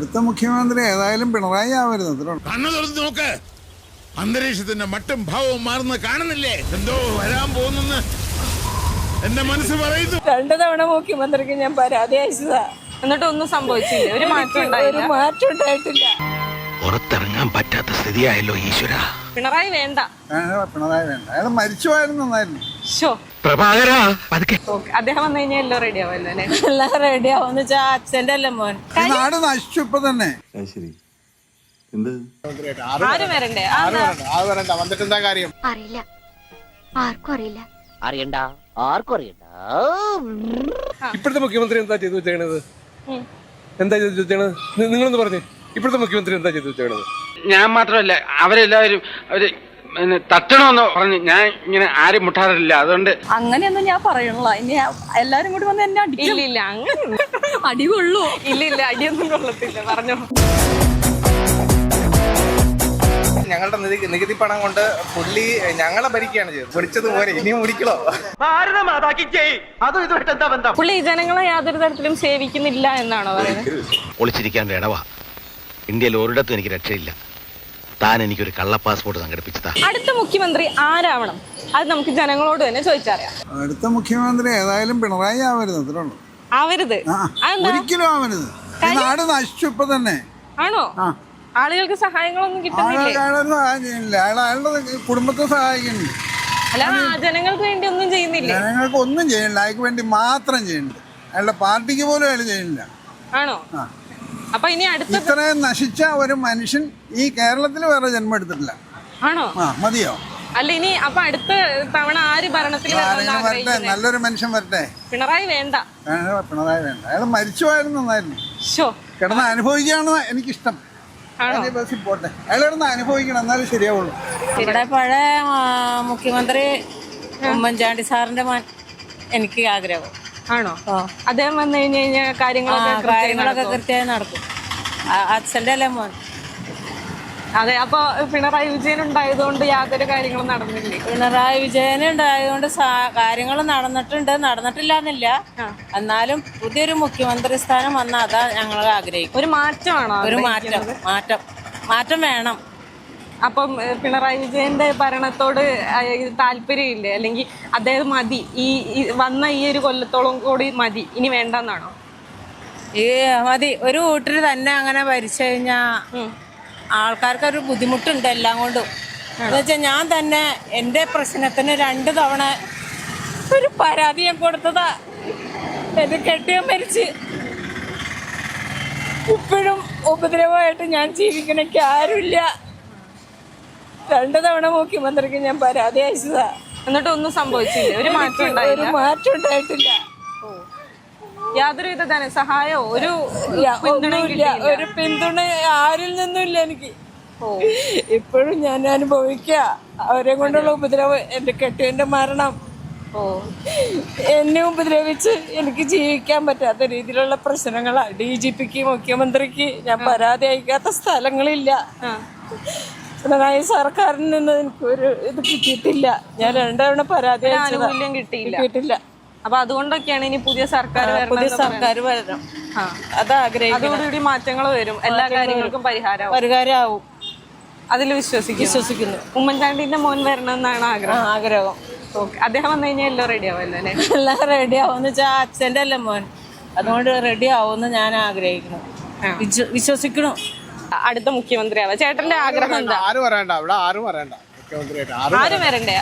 അടുത്ത മുഖ്യമന്ത്രി ഏതായാലും പിണറായി ആവരുത്. കണ്ണു തുറന്ന് നോക്ക്, അന്തരീക്ഷത്തിന്റെ മട്ടും ഭാവവും മാറുന്ന കാണുന്നില്ലേ? എന്തോ വരാൻ പോകുന്നെന്ന് എന്റെ മനസ്സ് പറയുന്നു. 2 തവണ മുഖ്യമന്ത്രിക്ക് ഞാൻ പരാതി അയച്ചതാ, എന്നിട്ട് ഒന്നും സംഭവിച്ചില്ല. ഒരു മാറ്റം ഉണ്ടായിട്ടില്ല. പുറത്തിറങ്ങാൻ പറ്റാത്ത സ്ഥിതിയായല്ലോ ഈശ്വര. പിണറായി വേണ്ട, പിണറായി വേണ്ട. അയാൾ മരിച്ചുപോയിരുന്നു. നന്നായിരുന്നു. അദ്ദേഹം വന്നു കഴിഞ്ഞാൽ എല്ലാം റെഡി ആവുമല്ലോ അല്ലെ? എല്ലാം റെഡി ആവുമെന്ന് വെച്ചാ അച്ഛന്റെ അല്ലേ മോൻ. നാട് നശിച്ചു ഇപ്പൊ തന്നെ. ആരും വരണ്ടേ? വന്നിട്ട് എന്താ കാര്യം? അറിയില്ല, ആർക്കും അറിയില്ല. അറിയണ്ട, ആർക്കും അറിയണ്ട. ഇപ്പോഴത്തെ മുഖ്യമന്ത്രി എന്താ ചെയ്തു വെച്ചേക്കണത്? എന്താ ചെയ്തു വെച്ചേക്കണത്? നിങ്ങളൊന്ന് പറഞ്ഞു. ഇപ്പോഴത്തെ മുഖ്യമന്ത്രി എന്താ ചെയ്തു വെച്ചേക്കണത്? ഞാൻ മാത്രമല്ല, അവരെല്ലാവരും അവര് തട്ടണമെന്ന് പറഞ്ഞ് ഞാൻ ഇങ്ങനെ ആരും മുട്ടാറില്ല. അതുകൊണ്ട് അങ്ങനെയൊന്നും ഞാൻ പറയണില്ല. ഇനി എല്ലാരും കൂടി വന്ന് എന്നെ അടിക്കും. ഇല്ല അങ്ങനെ അടി കൊള്ളൂ. ഇല്ല അടിയൊന്നും കൊള്ളത്തില്ല. പറഞ്ഞോ. ഞങ്ങളുടെ നികുതി പണം കൊണ്ട് പുള്ളി ഞങ്ങളെ ഭരിക്കുകയാണ് ചെയ്തത്. പിടിച്ചതുപോലെ ഇനിയും മുടിക്കണോ? പുള്ളി ജനങ്ങളെ യാതൊരു തരത്തിലും സേവിക്കുന്നില്ല എന്നാണോ പറയുന്നത്? ഒളിച്ചിരിക്കാൻ വേണവാ. ഇന്ത്യയിൽ ഒരിടത്തും എനിക്ക് രക്ഷയില്ല. താൻ എനിക്കൊരു കള്ള പാസ്പോർട്ട് സംഘടിപ്പിച്ചതാ. അടുത്ത മുഖ്യമന്ത്രി ആരാവണം? അത് നമുക്ക് ജനങ്ങളോട് തന്നെ ചോദിച്ചറിയാം. അടുത്ത മുഖ്യമന്ത്രി ഏതായാലും പിണറായി ആവരുത്. ആവരുത്? ഒരിക്കലും ആവരുത്. നാട് നശിച്ചു ഇപ്പൊ തന്നെ. ആണോ? ആളുകൾക്ക് സഹായങ്ങളൊന്നും കിട്ടുന്നില്ല. സഹായം ചെയ്യുന്നില്ല. അയാളുടെ കുടുംബത്തെ സഹായിക്കുന്നുണ്ട്. അല്ല, ജനങ്ങൾക്ക് വേണ്ടി ഒന്നും ചെയ്യുന്നില്ല. ജനങ്ങൾക്ക് ഒന്നും ചെയ്യണില്ല. അയാൾക്ക് വേണ്ടി മാത്രം ചെയ്യുന്നുണ്ട്. അയാളുടെ പാർട്ടിക്ക് പോലും അയാൾ ചെയ്യുന്നില്ല. ആണോ? അപ്പൊ ഇനി അടുത്ത ഇത്രയും നശിച്ച ഒരു മനുഷ്യൻ ഈ കേരളത്തിൽ വേറെ ജന്മം എടുത്തിട്ടില്ല. ആണോ? മതിയോ? അല്ല, ഇനി അപ്പൊ അടുത്ത തവണ ആര് ഭരണത്തിൽ വരട്ടെ, നല്ലൊരു മനുഷ്യൻ വരട്ടെ. പിണറായി വേണ്ട. പിണറായി വേണ്ട. അയാൾ മരിച്ചുപോയിരുന്നു. നന്നായിരുന്നു. കിടന്ന് അനുഭവിക്കുകയാണ് എനിക്കിഷ്ടം. ബസ്സിൽ പോട്ടെ, അയാൾ കിടന്ന് അനുഭവിക്കണം, എന്നാലും ശരിയാവുള്ളൂ. ഇവിടെ പഴയ മുഖ്യമന്ത്രി ഉമ്മൻചാണ്ടി സാറിന്റെ എനിക്ക് ആഗ്രഹം. ആണോ? അദ്ദേഹം വന്നു കഴിഞ്ഞാൽ കാര്യങ്ങളൊക്കെ കൃത്യമായി നടക്കും. അച്ഛന്റെ അല്ലേ മോൻ. അതെ. അപ്പൊ പിണറായി വിജയൻ ഉണ്ടായതുകൊണ്ട് യാതൊരു കാര്യങ്ങളും നടന്നില്ലേ? പിണറായി വിജയൻ ഉണ്ടായതുകൊണ്ട് കാര്യങ്ങൾ നടന്നിട്ടില്ല എന്നില്ല. എന്നാലും പുതിയൊരു മുഖ്യമന്ത്രി സ്ഥാനം വന്നാൽ അതാ ഞങ്ങൾ ആഗ്രഹിക്കും. ഒരു മാറ്റമാണോ? ഒരു മാറ്റം വേണം. അപ്പം പിണറായി വിജയന്റെ ഭരണത്തോട് താല്പര്യമില്ലേ? അല്ലെങ്കിൽ അദ്ദേഹം മതി, ഈ വന്ന ഈ ഒരു കൊല്ലത്തോളം കൂടി മതി, ഇനി വേണ്ടെന്നാണോ? മതി. ഒരു വീട്ടിൽ തന്നെ അങ്ങനെ ഭരിച്ചു കഴിഞ്ഞാ ആൾക്കാർക്കൊരു ബുദ്ധിമുട്ടുണ്ട് എല്ലാം കൊണ്ടും. എന്നുവെച്ചാൽ ഞാൻ തന്നെ എൻ്റെ പ്രശ്നത്തിന് 2 തവണ ഒരു പരാതി ഞാൻ കൊടുത്തതാ. എന്റെ കെട്ടിയൻ മരിച്ച് ഇപ്പോഴും ഉപദ്രവമായിട്ട് ഞാൻ ജീവിക്കണക്ക് ആരുമില്ല. 2 തവണ മുഖ്യമന്ത്രിക്ക് ഞാൻ പരാതി അയച്ചതാ, എന്നിട്ട് ഒന്നും സംഭവിച്ചില്ല. ഒരു മാറ്റം ഉണ്ടായിട്ടില്ല. യാതൊരുവിധ ധനസഹായമോ ഒരു പിന്തുണ ആരിൽ നിന്നും ഇല്ല എനിക്ക്. ഇപ്പോഴും ഞാൻ അനുഭവിക്കുക അവരെ കൊണ്ടുള്ള ഉപദ്രവം. എന്റെ കെട്ടിയന്റെ മരണം എന്നെ ഉപദ്രവിച്ച് എനിക്ക് ജീവിക്കാൻ പറ്റാത്ത രീതിയിലുള്ള പ്രശ്നങ്ങളാണ്. DGPക്ക് മുഖ്യമന്ത്രിക്ക് ഞാൻ പരാതി അയക്കാത്ത സ്ഥലങ്ങളില്ല. പിണറായി സർക്കാരിൽ നിന്ന് എനിക്കൊരു ഇത് കിട്ടിയിട്ടില്ല. ഞാൻ 2 തവണ പരാതി ആനുകൂല്യം കിട്ടിയിട്ടില്ല. അപ്പൊ അതുകൊണ്ടൊക്കെയാണ് ഇനി പുതിയ സർക്കാർ വരണം. അതോടുകൂടി മാറ്റങ്ങൾ വരും, എല്ലാ കാര്യങ്ങൾക്കും പരിഹാരമാവും. അതിൽ വിശ്വസിക്കുന്നു. ഉമ്മൻചാണ്ടിന്റെ മോൻ വരണം എന്നാണ് ആഗ്രഹം. അദ്ദേഹം വന്നു കഴിഞ്ഞാൽ എല്ലാം റെഡി ആവുമല്ലോ അല്ലെ? എല്ലാം റെഡി ആവുമെന്ന് വെച്ചാൽ അച്ഛന്റെ അല്ലേ മോൻ. അതുകൊണ്ട് റെഡി ആവുമെന്ന് ഞാൻ ആഗ്രഹിക്കുന്നു, വിശ്വസിക്കണം. അടുത്ത മുഖ്യമന്ത്രി ആവാം ചേട്ടന്റെ ആഗ്രഹം എന്താ? ആരും വരണ്ട. ഇവിടെ ആരും വരണ്ട. മുഖ്യമന്ത്രിയായിട്ട് ആരും വരണ്ടേ?